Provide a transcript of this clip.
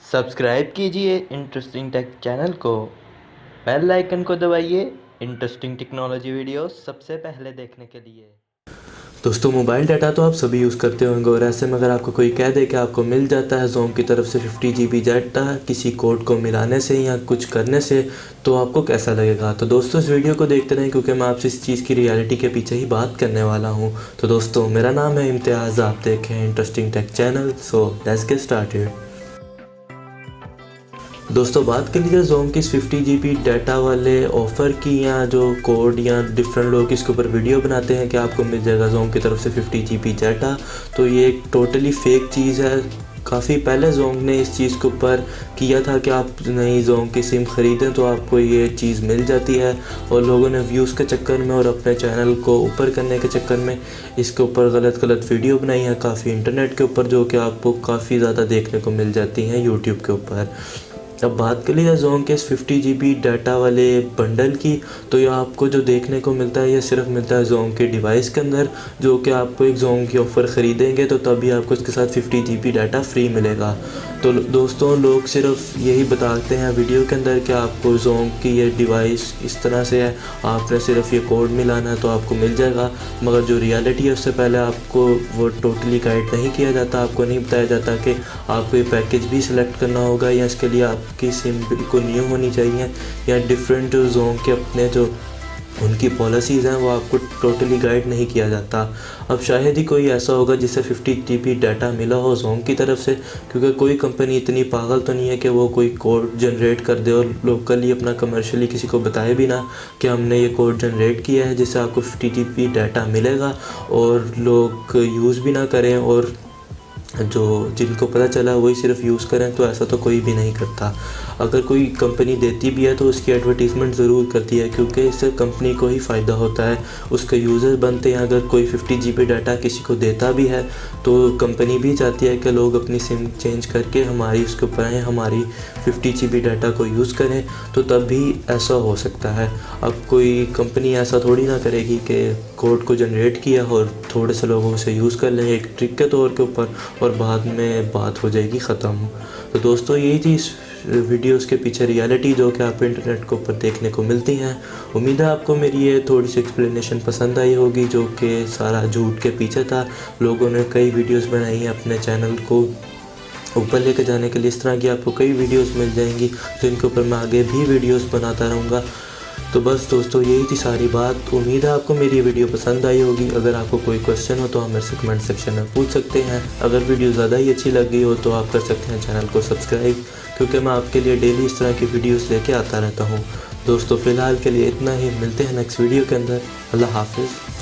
Subscribe कीजिए interesting take channel को, bell icon को दबाइए इंटरेस्टिंग टेक्नोलॉजी वीडियोस सबसे पहले देखने के लिए। दोस्तों, मोबाइल डाटा तो आप सभी यूज़ करते होंगे और ऐसे में अगर आपको कोई कह दे कि आपको मिल जाता है ज़ोम की तरफ से 50 GB डाटा किसी कोड को मिलाने से या कुछ करने से, तो आपको कैसा लगेगा। तो दोस्तों, इस वीडियो को देखते रहें क्योंकि मैं आपसे इस चीज़ की रियलिटी के पीछे ही बात करने वाला हूँ। तो दोस्तों, मेरा नाम है इम्तियाज़, आप देखें interesting take channel. So let's get started. दोस्तों, बात कर लीजिए ज़ोम की इस 50 GB डाटा वाले ऑफ़र की, या जो कोड या डिफरेंट लोग इसके ऊपर वीडियो बनाते हैं कि आपको मिल जाएगा ज़ोम की तरफ से 50 GB डाटा, तो ये एक टोटली फेक चीज़ है। काफ़ी पहले ज़ोम ने इस चीज़ के ऊपर किया था कि आप नई ज़ोम की सिम ख़रीदें तो आपको ये चीज़ मिल जाती है, और लोगों ने व्यूज़ के चक्कर में और अपने चैनल को ऊपर करने के चक्कर में इसके ऊपर गलत वीडियो बनाई है काफ़ी इंटरनेट के ऊपर, जो कि आपको काफ़ी ज़्यादा देखने को मिल जाती हैं यूट्यूब के ऊपर। अब बात कर लीजिए ज़ोम के इस 50 GB डाटा वाले बंडल की, तो ये आपको जो देखने को मिलता है ये सिर्फ मिलता है ज़ोम के डिवाइस के अंदर, जो कि आपको एक ज़ोम की ऑफ़र ख़रीदेंगे तो तभी आपको इसके साथ 50 GB डाटा फ्री मिलेगा। तो दोस्तों, लोग सिर्फ यही बताते हैं वीडियो के अंदर कि आपको ज़ोम की ये डिवाइस इस तरह से है, आपने सिर्फ ये कोड मिलाना है तो आपको मिल जाएगा, मगर जो रियलिटी है उससे पहले आपको वो टोटली गाइड नहीं किया जाता। आपको नहीं बताया जाता कि आपको ये पैकेज भी सिलेक्ट करना होगा या इसके लिए आपकी सिम बिल्कुल न्यू होनी चाहिए, या डिफरेंट ज़ोम के अपने जो उनकी पॉलिसीज़ हैं वो आपको टोटली गाइड नहीं किया जाता। अब शायद ही कोई ऐसा होगा जिसे 50 GB डाटा मिला हो ज़ोम की तरफ से, क्योंकि कोई कंपनी इतनी पागल तो नहीं है कि वो कोई कोड जनरेट कर दे और लोकली अपना कमर्शियली किसी को बताए भी ना कि हमने ये कोड जनरेट किया है जिससे आपको 50 GB डाटा मिलेगा, और लोग यूज़ भी ना करें और जो जिनको पता चला वही सिर्फ यूज़ करें। तो ऐसा तो कोई भी नहीं करता। अगर कोई कंपनी देती भी है तो उसकी एडवर्टीज़मेंट ज़रूर करती है, क्योंकि इससे कंपनी को ही फ़ायदा होता है, उसके यूज़र बनते हैं। अगर कोई 50 GB डाटा किसी को देता भी है तो कंपनी भी चाहती है कि लोग अपनी सिम चेंज करके हमारी उसके ऊपर आएँ, हमारी 50 GB डाटा को यूज़ करें, तो तब भी ऐसा हो सकता है। अब कोई कंपनी ऐसा थोड़ी ना करेगी कि कोड को जनरेट किया और थोड़े से लोगों से यूज़ कर लें एक ट्रिक के तौर के ऊपर, और बाद में बात हो जाएगी ख़त्म। तो दोस्तों, यही थी इस वीडियोस के पीछे रियलिटी जो कि आपको इंटरनेट के ऊपर देखने को मिलती हैं। उम्मीद है आपको मेरी ये थोड़ी सी एक्सप्लेनेशन पसंद आई होगी, जो कि सारा झूठ के पीछे था। लोगों ने कई वीडियोस बनाई हैं अपने चैनल को ऊपर लेकर जाने के लिए। इस तरह की आपको कई वीडियोस मिल जाएंगी जिनके ऊपर मैं आगे भी वीडियोस बनाता रहूँगा। तो बस दोस्तों, यही थी सारी बात। उम्मीद है आपको मेरी वीडियो पसंद आई होगी। अगर आपको कोई क्वेश्चन हो तो आप मेरे से कमेंट सेक्शन में पूछ सकते हैं। अगर वीडियो ज़्यादा ही अच्छी लगी हो तो आप कर सकते हैं चैनल को सब्सक्राइब, क्योंकि मैं आपके लिए डेली इस तरह की वीडियोस लेके आता रहता हूँ। दोस्तों, फ़िलहाल के लिए इतना ही। मिलते हैं नेक्स्ट वीडियो के अंदर। अल्लाह हाफ़िज़।